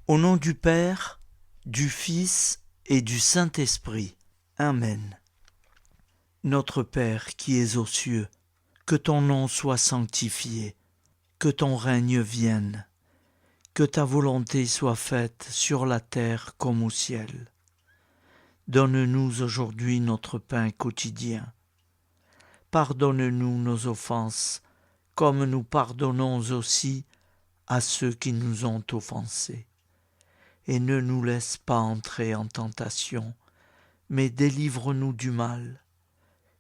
Au nom du Père, du Fils et du Saint-Esprit. Amen. Notre Père qui es aux cieux, que ton nom soit sanctifié, que ton règne vienne, que ta volonté soit faite sur la terre comme au ciel. Donne-nous aujourd'hui notre pain quotidien. Pardonne-nous nos offenses, comme nous pardonnons aussi à ceux qui nous ont offensés. Et ne nous laisse pas entrer en tentation, mais délivre-nous du mal.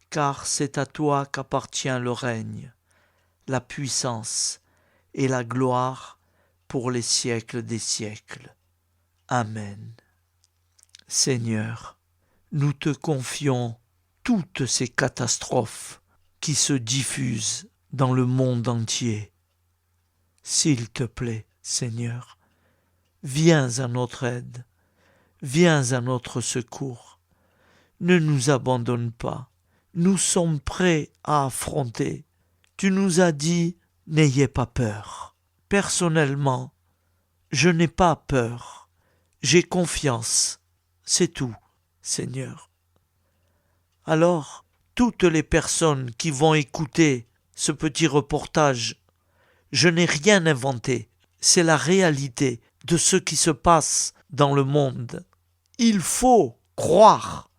Car c'est à toi qu'appartient le règne, la puissance et la gloire pour les siècles des siècles. Amen. Seigneur, nous te confions toutes ces catastrophes qui se diffusent dans le monde entier. S'il te plaît, Seigneur, viens à notre aide, viens à notre secours. Ne nous abandonne pas, nous sommes prêts à affronter. Tu nous as dit, n'ayez pas peur. Personnellement, je n'ai pas peur, j'ai confiance, c'est tout, Seigneur. Alors, toutes les personnes qui vont écouter ce petit reportage, je n'ai rien inventé, c'est la réalité de ce qui se passe dans le monde. Il faut croire,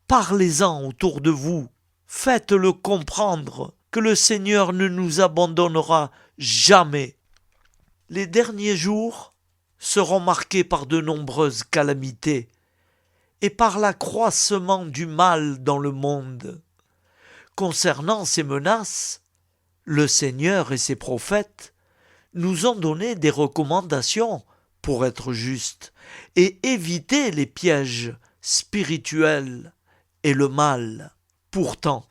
parlez-en autour de vous, faites-le comprendre que le Seigneur ne nous abandonnera jamais. Les derniers jours seront marqués par de nombreuses calamités et par l'accroissement du mal dans le monde. Concernant ces menaces, le Seigneur et ses prophètes nous ont donné des recommandations pour être justes et éviter les pièges spirituels et le mal. Pourtant,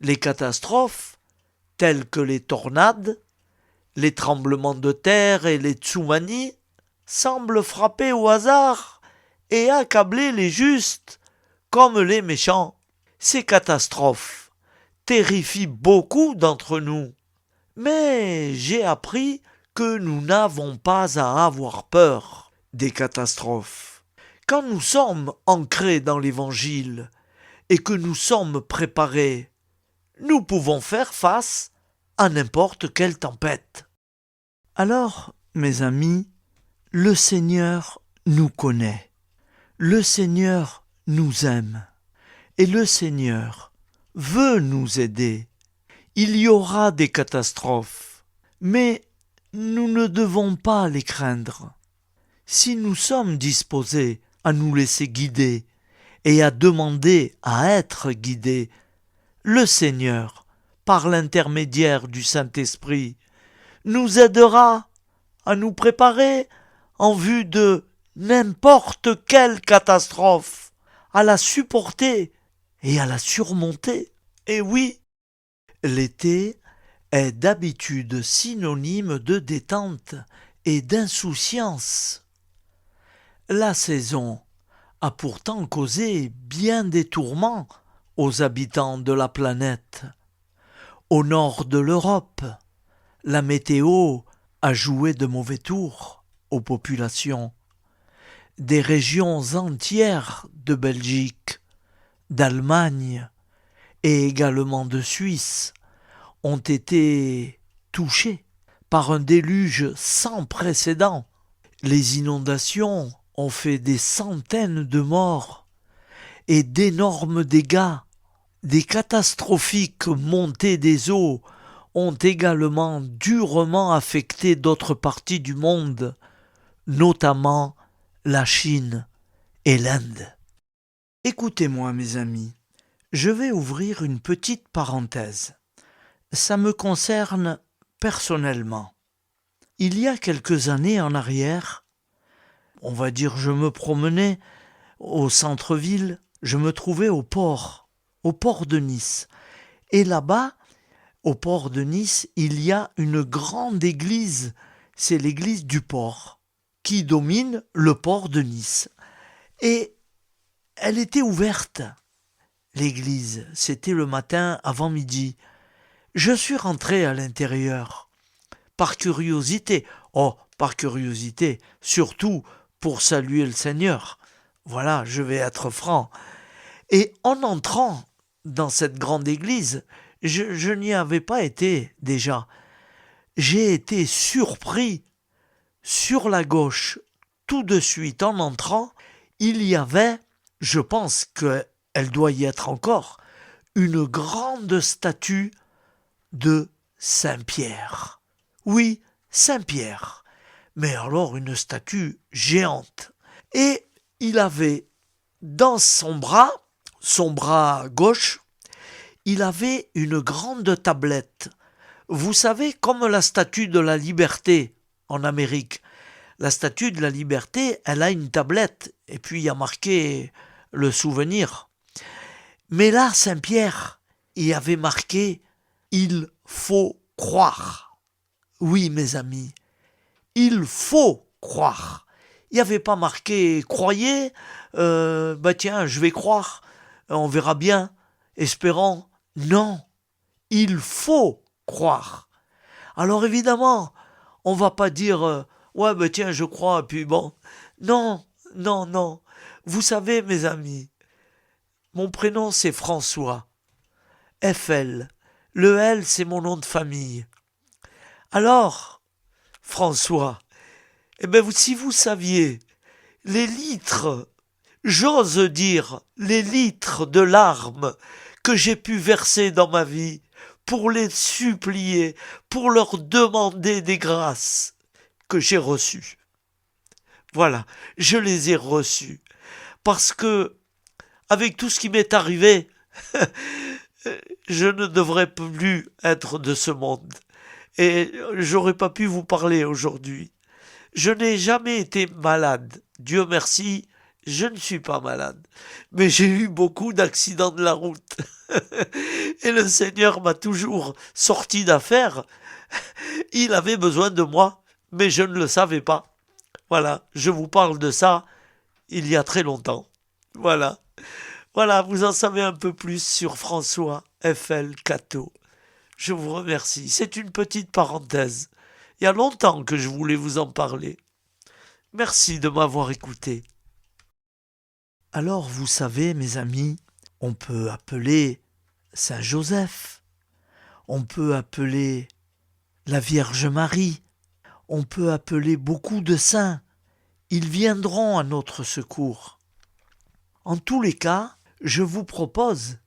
les catastrophes, telles que les tornades, les tremblements de terre et les tsunamis, semblent frapper au hasard et accabler les justes comme les méchants. Ces catastrophes terrifient beaucoup d'entre nous, mais j'ai appris que nous n'avons pas à avoir peur des catastrophes. Quand nous sommes ancrés dans l'Évangile et que nous sommes préparés, nous pouvons faire face à n'importe quelle tempête. Alors, mes amis, le Seigneur nous connaît, le Seigneur nous aime, et le Seigneur veut nous aider. Il y aura des catastrophes, mais nous ne devons pas les craindre. Si nous sommes disposés à nous laisser guider et à demander à être guidés, le Seigneur, par l'intermédiaire du Saint-Esprit, nous aidera à nous préparer en vue de n'importe quelle catastrophe, à la supporter et à la surmonter. Et oui, l'été est d'habitude synonyme de détente et d'insouciance. La saison a pourtant causé bien des tourments aux habitants de la planète. Au nord de l'Europe, la météo a joué de mauvais tours aux populations. Des régions entières de Belgique, d'Allemagne et également de Suisse ont été touchées par un déluge sans précédent. Les inondations ont fait des centaines de morts et d'énormes dégâts. Des catastrophiques montées des eaux ont également durement affecté d'autres parties du monde, notamment la Chine et l'Inde. Écoutez-moi, mes amis, je vais ouvrir une petite parenthèse. Ça me concerne personnellement. Il y a quelques années en arrière, on va dire je me promenais au centre-ville, je me trouvais au port de Nice. Et là-bas, au port de Nice, il y a une grande église, c'est l'église du port, qui domine le port de Nice. Et elle était ouverte, l'église, c'était le matin avant midi. Je suis rentré à l'intérieur, par curiosité, par curiosité, surtout pour saluer le Seigneur. Voilà, je vais être franc. Et en entrant dans cette grande église, je n'y avais pas été déjà. J'ai été surpris sur la gauche, tout de suite en entrant, il y avait, je pense qu'elle doit y être encore, une grande statue de Saint-Pierre. Oui, Saint-Pierre. Mais alors une statue géante. Et il avait dans son bras gauche, il avait une grande tablette. Vous savez, comme la statue de la liberté en Amérique. La statue de la liberté, elle a une tablette, et puis il y a marqué le souvenir. Mais là, Saint-Pierre, il y avait marqué « Il faut croire ». Oui, mes amis, il faut croire. Il n'y avait pas marqué « Croyez, tiens, je vais croire, on verra bien, espérant ». Non, il faut croire. Alors évidemment, on va pas dire ouais, tiens, je crois, puis bon. Non, non, non. Vous savez, mes amis, mon prénom c'est François. FL. Le L, c'est mon nom de famille. Alors, François, si vous saviez les litres, j'ose dire, les litres de larmes que j'ai pu verser dans ma vie pour les supplier, pour leur demander des grâces que j'ai reçues. Voilà, je les ai reçues. Parce que, avec tout ce qui m'est arrivé, je ne devrais plus être de ce monde. Et j'aurais pas pu vous parler aujourd'hui. Je n'ai jamais été malade. Dieu merci, je ne suis pas malade. Mais j'ai eu beaucoup d'accidents de la route. Et le Seigneur m'a toujours sorti d'affaire. Il avait besoin de moi, mais je ne le savais pas. Voilà, je vous parle de ça il y a très longtemps. Voilà. Voilà, vous en savez un peu plus sur François F.L. Cateau. Je vous remercie. C'est une petite parenthèse. Il y a longtemps que je voulais vous en parler. Merci de m'avoir écouté. Alors, vous savez, mes amis, on peut appeler Saint Joseph, on peut appeler la Vierge Marie, on peut appeler beaucoup de saints. Ils viendront à notre secours. En tous les cas, je vous propose,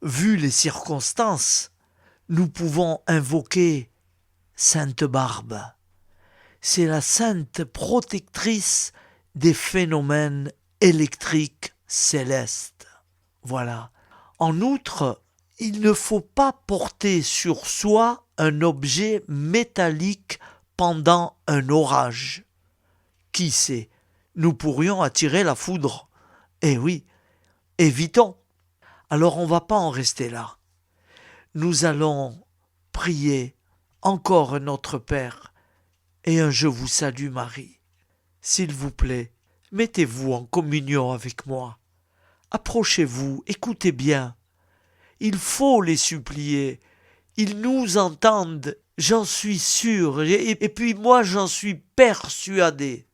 vu les circonstances, nous pouvons invoquer Sainte Barbe. C'est la sainte protectrice des phénomènes électriques célestes. Voilà. En outre, il ne faut pas porter sur soi un objet métallique pendant un orage. Qui sait, nous pourrions attirer la foudre. Eh oui, évitons. Alors on ne va pas en rester là. Nous allons prier encore notre Père et un Je vous salue Marie. S'il vous plaît, mettez-vous en communion avec moi. Approchez-vous, écoutez bien. Il faut les supplier. Ils nous entendent, j'en suis sûr, et puis moi j'en suis persuadé.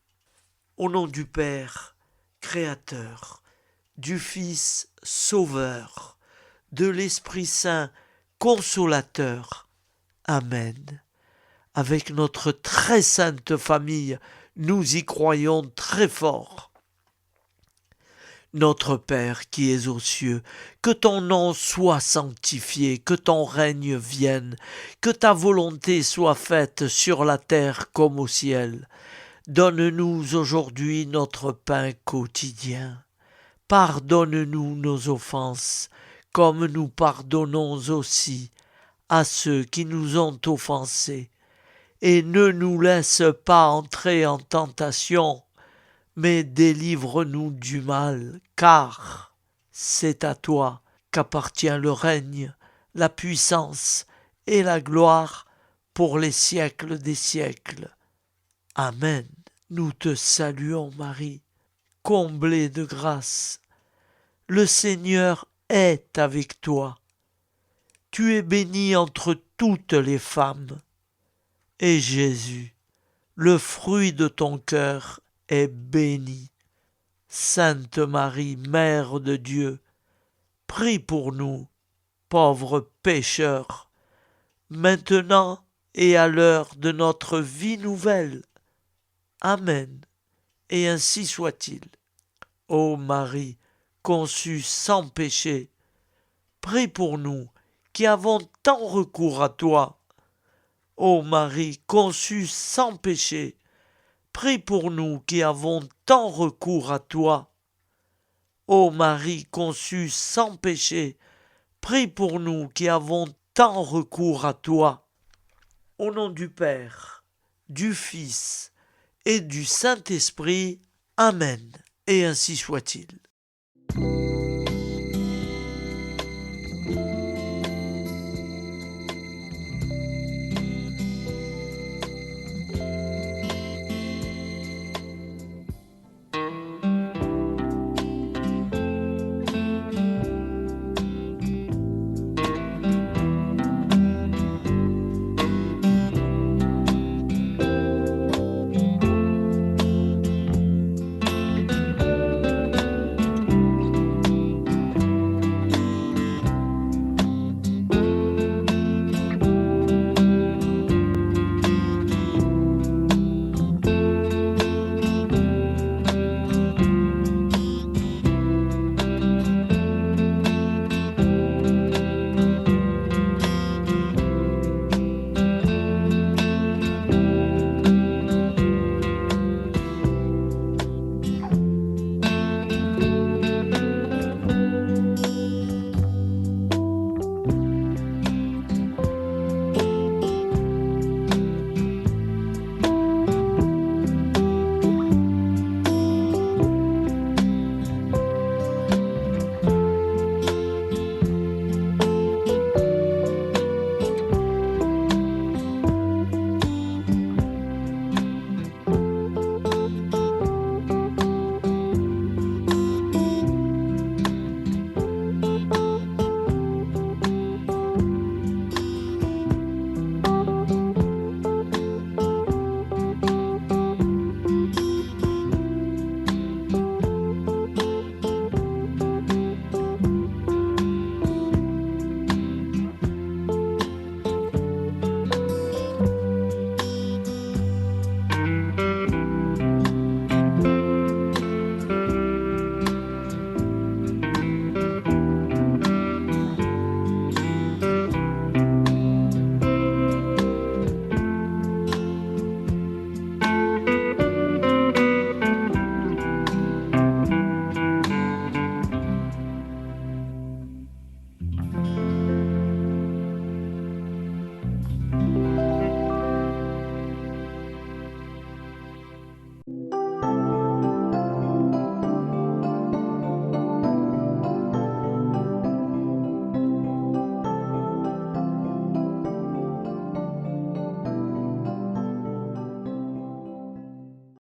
Au nom du Père, Créateur, du Fils, Sauveur, de l'Esprit Saint, Consolateur. Amen. Avec notre très sainte famille, nous y croyons très fort. Notre Père qui es aux cieux, que ton nom soit sanctifié, que ton règne vienne, que ta volonté soit faite sur la terre comme au ciel. Donne-nous aujourd'hui notre pain quotidien. Pardonne-nous nos offenses, comme nous pardonnons aussi à ceux qui nous ont offensés. Et ne nous laisse pas entrer en tentation, mais délivre-nous du mal, car c'est à toi qu'appartient le règne, la puissance et la gloire pour les siècles des siècles. Amen. Nous te saluons, Marie, comblée de grâce. Le Seigneur est avec toi. Tu es bénie entre toutes les femmes. Et Jésus, le fruit de ton cœur est béni. Sainte Marie, Mère de Dieu, prie pour nous, pauvres pécheurs, maintenant et à l'heure de notre vie nouvelle. Amen. Et ainsi soit-il. Ô Marie, conçue sans péché, prie pour nous qui avons tant recours à toi. Ô Marie, conçue sans péché, prie pour nous qui avons tant recours à toi. Ô Marie, conçue sans péché, prie pour nous qui avons tant recours à toi. Au nom du Père, du Fils et du Saint-Esprit. Amen. Et ainsi soit-il.